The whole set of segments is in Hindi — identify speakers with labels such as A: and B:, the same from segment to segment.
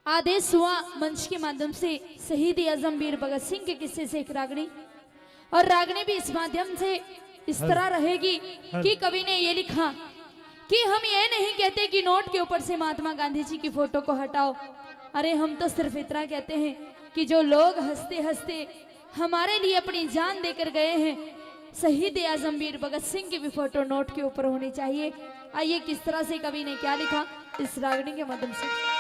A: आदेश हुआ मंच के माध्यम से शहीद आजम वीर भगत सिंह के किस्से से एक रागनी, और रागनी भी इस माध्यम से इस तरह रहेगी कि कवि ने ये लिखा कि हम ये नहीं कहते कि नोट के ऊपर से महात्मा गांधी जी की फोटो को हटाओ। अरे हम तो सिर्फ इतना कहते हैं कि जो लोग हंसते हंसते हमारे लिए अपनी जान देकर गए हैं, शहीद आजम वीर भगत सिंह की भी फोटो नोट के ऊपर होनी चाहिए। आइए किस तरह से कवि ने क्या लिखा इस रागनी के माध्यम से।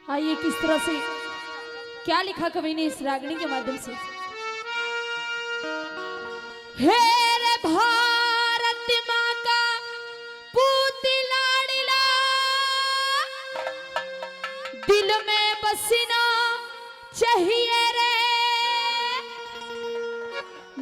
A: आइए किस तरह से क्या लिखा कवि ने इस रागनी के माध्यम से। हे रे भारत माँ का पूत लाडला, दिल में बसना चाहिए रे,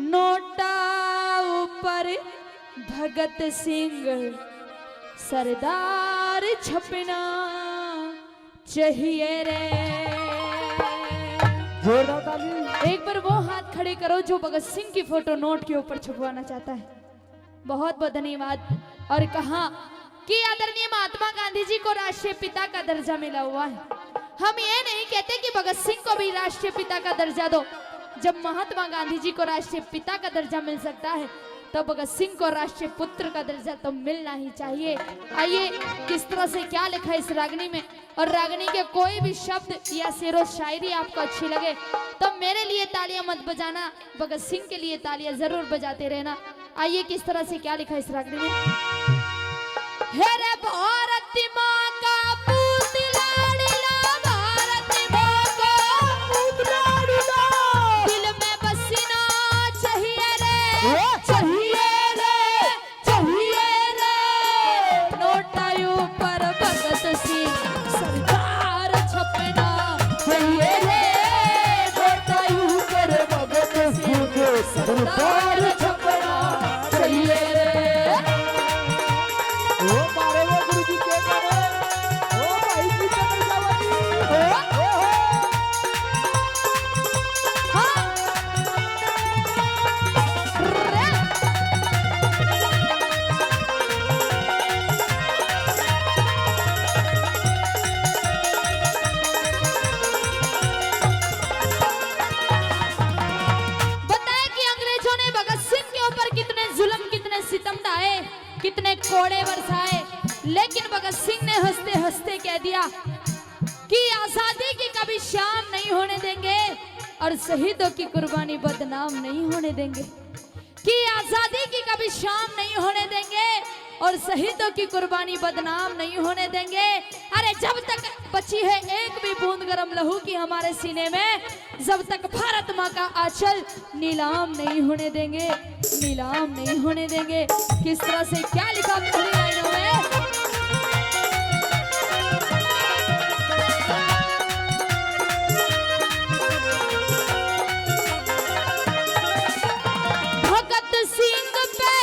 A: नोटा ऊपर भगत सिंह सरदार छपना चाहिए रे। एक बार वो हाथ खड़े करो जो भगत सिंह की फोटो नोट के ऊपर छपवाना चाहता है। बहुत बहुत धन्यवाद। और कहा कि आदरणीय महात्मा गांधी जी को राष्ट्रीय पिता का दर्जा मिला हुआ है। हम ये नहीं कहते कि भगत सिंह को भी राष्ट्रीय पिता का दर्जा दो। जब महात्मा गांधी जी को राष्ट्रीय पिता का दर्जा मिल सकता है तो भगत सिंह को राष्ट्रीय पुत्र का दर्जा तो मिलना ही चाहिए। आइए किस तरह से क्या लिखा इस रागनी में, और रागनी के कोई भी शब्द या शेरो शायरी आपको अच्छी लगे तो मेरे लिए तालियां मत बजाना, भगत सिंह के लिए तालियां जरूर बजाते रहना। आइए किस तरह से क्या लिखा इस रागनी में। हे रे भारत माँ का पूत लाडला, भारत माँ का पूत लाडला, दिल में बसना चाहिए रे, चाहिए रे, चाहिए रे, नोटा ऊपर भगत सिंह सरदार छपना चाहिए रे, नोटा ऊपर भगत सिंह सरदार छपना चाहिए रे।
B: ओ मारे वो गुरुजी के करे, ओ भाई जी के प्रजापति, ओ
A: हाँ रे। बताया कि अंग्रेजों ने भगत सिंह के ऊपर कितने जुल्म, कितने सितम ढाए, कितने कोड़े बरसाए, लेकिन भगत सिंह ने हंसते हंसते कह दिया कि आजादी की कभी शाम नहीं होने देंगे और शहीदों की कुर्बानी बदनाम नहीं होने देंगे, कि आजादी की कभी शाम नहीं होने देंगे और शहीदों की कुर्बानी बदनाम नहीं होने देंगे। अरे जब तक बची है एक भी बूंद गरम लहू की हमारे सीने में, जब तक भारत माँ का आंचल नीलाम नहीं होने देंगे, नीलाम नहीं होने देंगे। किस तरह से क्या लिखा पहली लाइनों में। भगत सिंह पे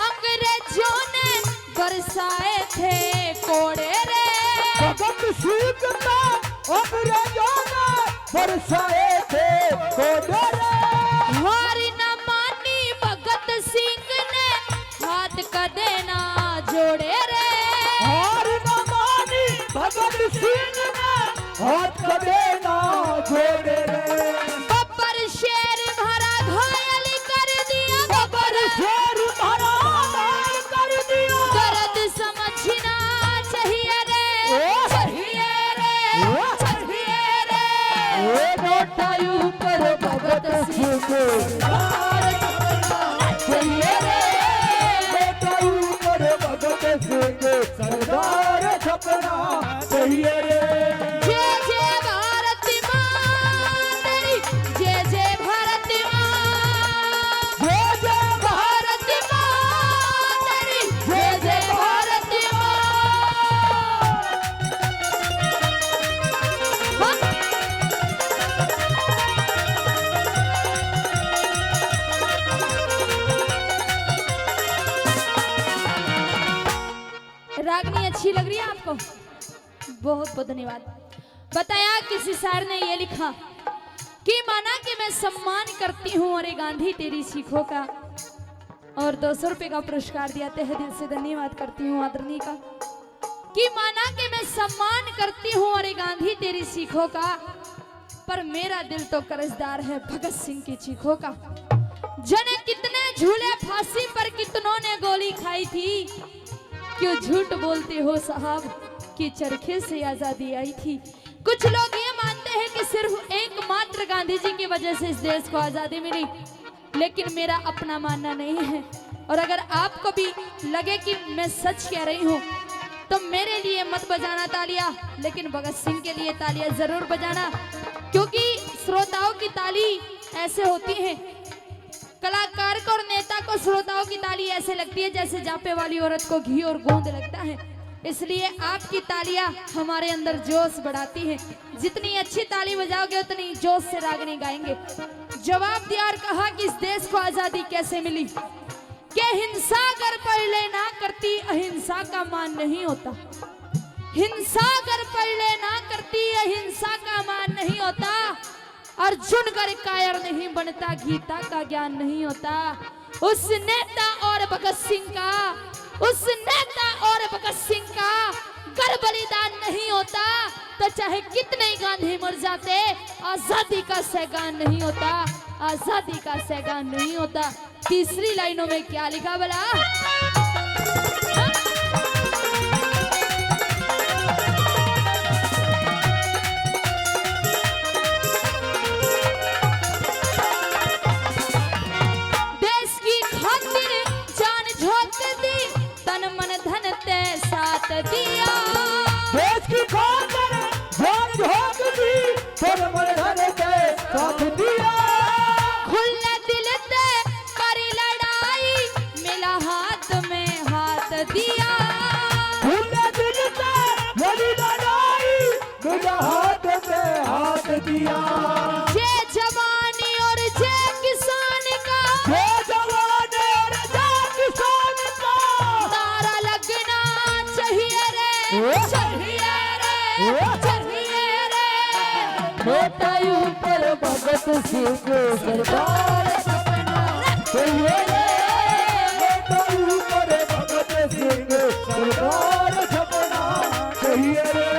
A: अंग्रेजों ने बरसाए थे कोड़े रे,
B: भगत सिंह पे अंग्रेजों ने बरसाए थे कोड़े रे,
A: हार न मानी भगत सिंह ने हाथ का देना जोड़े रे,
B: हार न मानी भगत सिंह ने हाथ का देना जोड़े रे,
A: बब्बर शेर भरा घायल कर दिया, बब्बर
B: शेर भरा घायल कर दिया,
A: दर्द समझना चाहिए रे,
B: ओ
A: चाहिए रे,
B: ओ
A: चाहिए रे,
B: ए नोटा ऊपर भगत सिंह सरदार छपना चाहिए रे, नोटा ऊपर भगत सिंह सरदार छपना चाहिए रे।
A: जय जय भारत माँ तेरी, जय जय भारत माँ,
B: जय जय
A: भारत माँ तेरी, जय जय भारत माँ। को बहुत बहुत धन्यवाद। बताया किसी शायर ने ये लिखा कि माना कि मैं सम्मान करती हूँ अरे गांधी तेरी सीखों का, और 200 रुपए का पुरस्कार दिया, तहे दिल से धन्यवाद करती हूँ आदरणीय का। कि माना कि मैं सम्मान करती हूँ अरे गांधी तेरी सीखों का, पर मेरा दिल तो कर्जदार है भगत सिंह की चीखों का। जने कितने झूले फांसी पर कितनों ने गोली खाई थी, क्यों झूठ बोलते हो साहब कि चरखे से आजादी आई थी। कुछ लोग ये मानते हैं कि सिर्फ एकमात्र गांधी जी की वजह से इस देश को आजादी मिली, लेकिन मेरा अपना मानना नहीं है। और अगर आपको भी लगे कि मैं सच कह रही हूँ तो मेरे लिए मत बजाना तालियां, लेकिन भगत सिंह के लिए तालियां जरूर बजाना, क्योंकि श्रोताओं की ताली ऐसे होती है, कलाकार को और नेता को श्रोताओं की ताली ऐसे लगती है जैसे जापे वाली औरत को घी और गोंद लगता है। इसलिए आपकी तालियां हमारे अंदर जोश बढ़ाती है। जितनी अच्छी ताली बजाओगे उतनी जोश से रागनी गाएंगे। जवाब दिया और कहा कि इस देश को आजादी कैसे मिली, कि हिंसा अगर पहले ना करती अहिंसा का मान नहीं होता। हिंसा अगर पहले ना करती अहिंसा का मान नहीं होता। अर्जुन कर कायर नहीं बनता, गीता का ज्ञान नहीं होता। उस नेता और भगत सिंह का, उस नेता और भगत सिंह का कर बलिदान नहीं होता तो चाहे कितने ही गांधी मर जाते, आजादी का सैगान नहीं होता, आजादी का सैगान नहीं होता। तीसरी लाइनों में क्या लिखा भला? देश की खातिर जान झोंक दी, तन मन धन ते साथ दिया।
B: देश की खातिर जान झोंक दी, तन मन धन ते साथ दिया।
A: खुले दिल से करी लड़ाई, मिला हाथ में हाथ दिया।
B: खुले दिल से करी लड़ाई, मिला हाथ में हाथ दिया।
A: जय जवानी और जय किसान का,
B: जय जवान और जय किसान का
A: नारा लगना चाहिए रे, चाहिए रे, चाहिए रे।
B: बेटा ऊपर भगत सिंह को सरदार सपना चाहिए रे। बेटा ऊपर भगत सिंह को सरदार सपना चाहिए रे।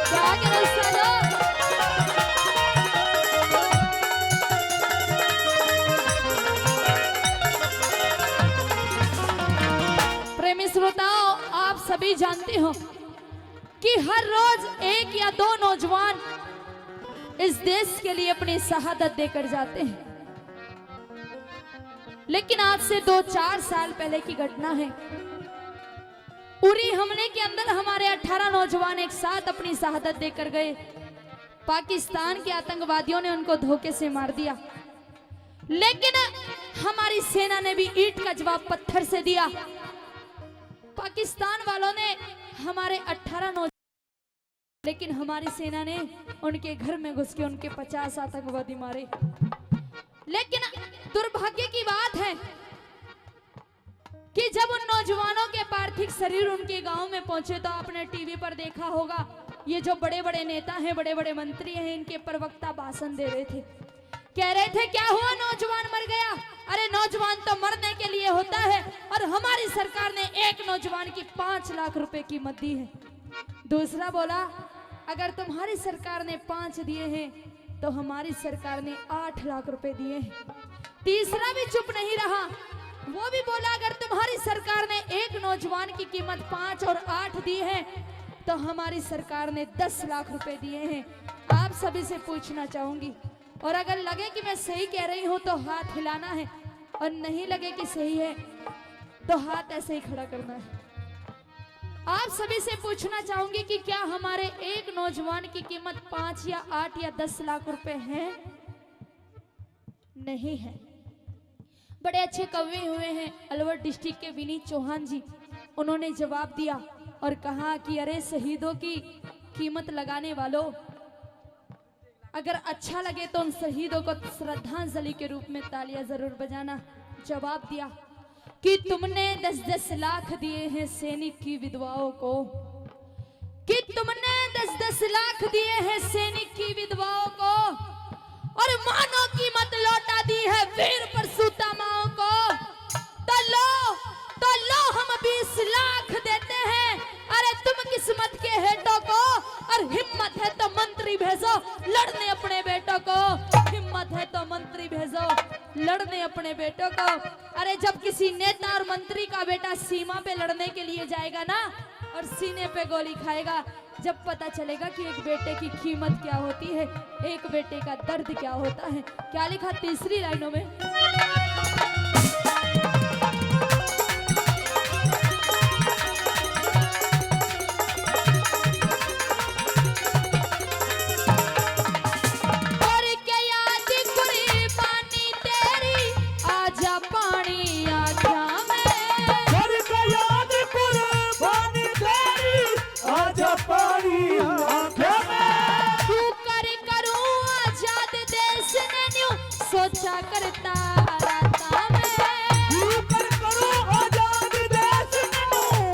A: क्या करें सालो? प्रेमी श्रोताओं, आप सभी जानते हो कि हर रोज एक या दो नौजवान इस देश के लिए अपनी शहादत देकर जाते हैं। लेकिन आज से 2-4 साल पहले की घटना है। उरी हमले के अंदर हमारे 18 नौजवान एक साथ अपनी शहादत देकर गए। पाकिस्तान के आतंकवादियों ने उनको धोखे से मार दिया, लेकिन हमारी सेना ने भी ईंट का जवाब पत्थर से दिया। पाकिस्तान वालों ने हमारे 18 नौजवान, लेकिन हमारी सेना ने उनके घर में घुस के उनके 50 आतंकवादी मारे। लेकिन दुर्भाग्य की बात है कि जब उन नौजवानों के पार्थिव शरीर उनके गांव में पहुंचे तो आपने टीवी पर देखा होगा, ये जो बड़े बड़े नेता हैं, बड़े बड़े मंत्री हैं, इनके प्रवक्ता भाषण दे रहे थे। कह रहे थे क्या हुआ, नौजवान मर गया? अरे नौजवान तो मरने के लिए होता है, और हमारी सरकार ने एक नौजवान की 5 लाख रुपए कीमत दी है। दूसरा बोला अगर तुम्हारी सरकार ने 5 दिए हैं तो हमारी सरकार ने 8 लाख रुपए दिए हैं। तीसरा भी चुप नहीं रहा, वो भी बोला अगर तुम्हारी सरकार ने एक नौजवान की कीमत 5 और 8 दी है तो हमारी सरकार ने 10 लाख रुपए दिए हैं। आप सभी से पूछना चाहूंगी, और अगर लगे कि मैं सही कह रही हूं तो हाथ हिलाना है, और नहीं लगे कि सही है तो हाथ ऐसे ही खड़ा करना है। आप सभी से पूछना चाहूंगी कि क्या हमारे एक नौजवान की कीमत 5 या 8 या 10 लाख रुपए है? नहीं है। बड़े अच्छे कवि हुए हैं अलवर डिस्ट्रिक्ट के विनीत चौहान जी। उन्होंने जवाब दिया और कहा कि अरे शहीदों की कीमत लगाने वालों, अगर अच्छा लगे तो उन शहीदों को श्रद्धांजलि के रूप में तालियां जरूर बजाना। जवाब दिया कि तुमने 10-10 लाख दिए हैं सैनिक की विधवाओं को, कि तुमने 10-10 लाख दिए हैं सैनिक की विधवाओं को, और मानो कीमत लौटा दी है वीर परशुरामाओं को। तो लो हम 20 लाख देते हैं, अरे तुम किस्मत के हेटों को, और हिम्मत है तो मंत्री भेजो लड़ने अपने बेटों को, हिम्मत है तो मंत्री भेजो लड़ने अपने बेटों को। अरे जब किसी नेता और मंत्री का बेटा सीमा पे लड़ने के लिए जाएगा ना और सीने पे गोली खाएगा, जब पता चलेगा कि एक बेटे की कीमत क्या होती है, एक बेटे का दर्द क्या होता है। क्या लिखा तीसरी लाइनों में, सोचा करता रहता मैं,
B: यूं कर करो आजाद देश में,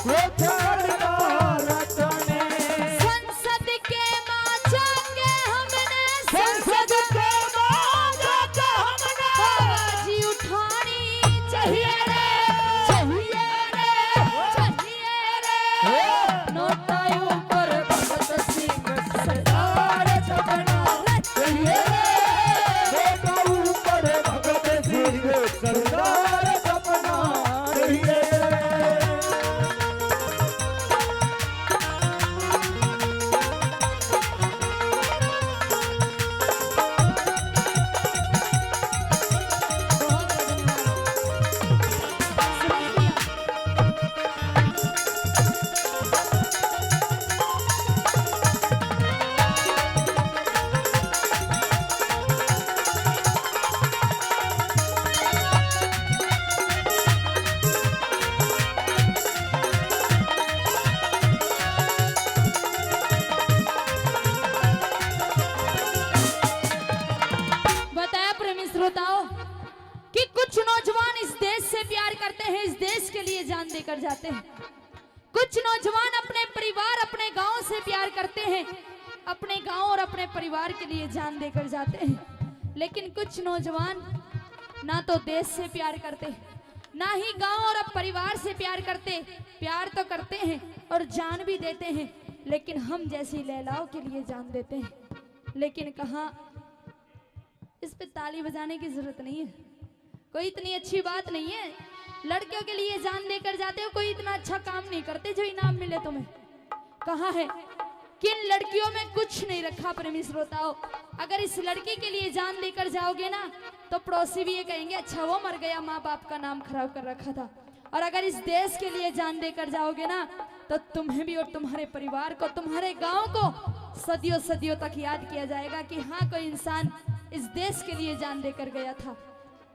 B: सोचा करता रहता मैं।
A: संसद के मां जाके हमने,
B: संसद के मां जाके हमने
A: आवाज उठानी चाहिए रे, चाहिए रे, चाहिए रे। नोटा ऊपर भगत सिंह सरदार छपना चाहिए रे,
B: सरदार सपना रहिए।
A: कि कुछ नौजवान इस देश से प्यार करते हैं, इस देश के लिए जान देकर जाते हैं। कुछ नौजवान अपने परिवार अपने गांव से प्यार करते हैं, अपने गांव और अपने परिवार के लिए जान देकर जाते हैं। लेकिन कुछ नौजवान ना तो देश से प्यार करते, ना ही गांव और परिवार से प्यार करते। प्यार तो करते हैं और जान भी देते हैं, लेकिन हम जैसी लैलाओं के लिए जान देते हैं। लेकिन कहाँ, इस पे ताली बजाने की जरूरत नहीं है, कोई इतनी अच्छी बात नहीं है। लड़कियों के लिए जान देकर जाते हो, कोई इतना अच्छा काम नहीं करते जो इनाम मिले तुम्हें। कहाँ है कि इन लड़कियों में कुछ नहीं रखा प्रेमी श्रोताओं। अगर इस लड़की के लिए जान देकर जाओगे ना तो पड़ोसी भी ये कहेंगे अच्छा वो मर गया, माँ बाप का नाम खराब कर रखा था। और अगर इस देश के लिए जान देकर जाओगे ना तो तुम्हें भी और तुम्हारे परिवार को, तुम्हारे गाँव को सदियों सदियों तक याद किया जाएगा कि हाँ कोई इंसान इस देश के लिए जान देकर गया था।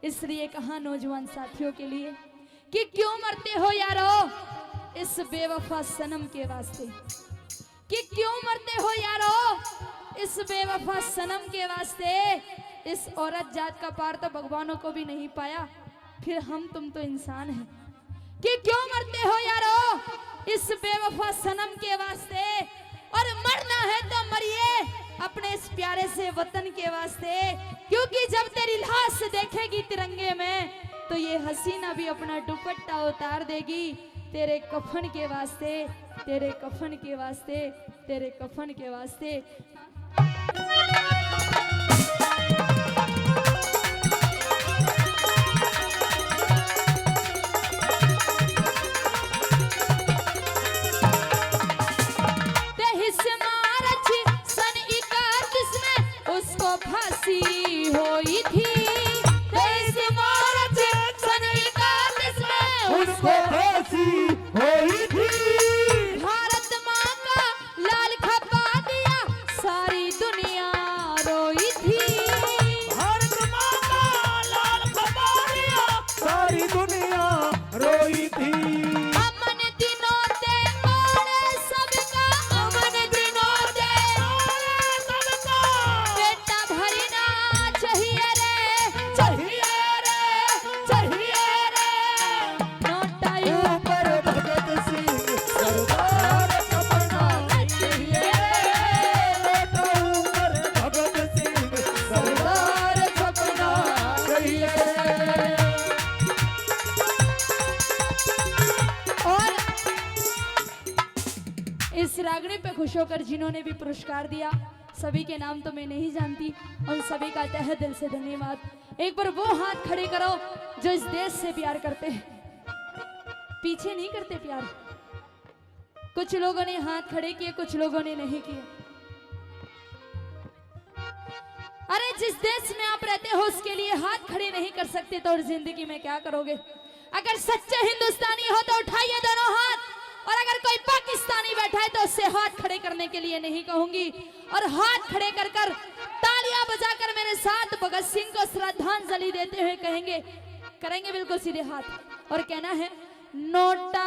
A: इसलिए कहा नौजवान साथियों के लिए कि क्यों मरते हो यारो इस बेवफा सनम के वास्ते, कि क्यों मरते हो यारो इस बेवफा सनम के वास्ते। इस औरत जात का पार तो भगवानों को भी नहीं पाया, फिर हम तुम तो इंसान हैं। कि क्यों मरते हो यारो इस बेवफा सनम के वास्ते, और मरना है तो मरिए अपने इस प्यारे से वतन के वास्ते। क्योंकि जब तेरी लाश देखेगी तिरंगे में तो ये हसीना भी अपना दुपट्टा उतार देगी तेरे कफन के वास्ते, तेरे कफन के वास्ते, तेरे कफन के वास्ते। फांसी हुई थी,
B: उसको फांसी हुई थी।
A: भारत माँ का लाल खपा दिया सारी दुनिया रागनी पे खुश होकर जिन्होंने भी पुरस्कार दिया, सभी के नाम तो मैं नहीं जानती, उन सभी का तहे दिल से धन्यवाद। एक बार वो हाथ खड़े करो जो इस देश से प्यार करते हैं, पीछे नहीं करते प्यार। कुछ लोगों ने हाथ खड़े किए, कुछ लोगों ने नहीं किए। अरे जिस देश में आप रहते हो उसके लिए हाथ खड़े नहीं कर सकते तो और जिंदगी में क्या करोगे? अगर सच्चे हिंदुस्तानी हो तो उठाइए दोनों हाथ, और अगर कोई पाकिस्तानी बैठा है तो उससे हाथ खड़े करने के लिए नहीं कहूंगी। और हाथ खड़े कर कर तालियां बजाकर मेरे साथ भगत सिंह को श्रद्धांजलि देते हुए कहेंगे, करेंगे बिल्कुल सीधे हाथ और कहना है, नोटा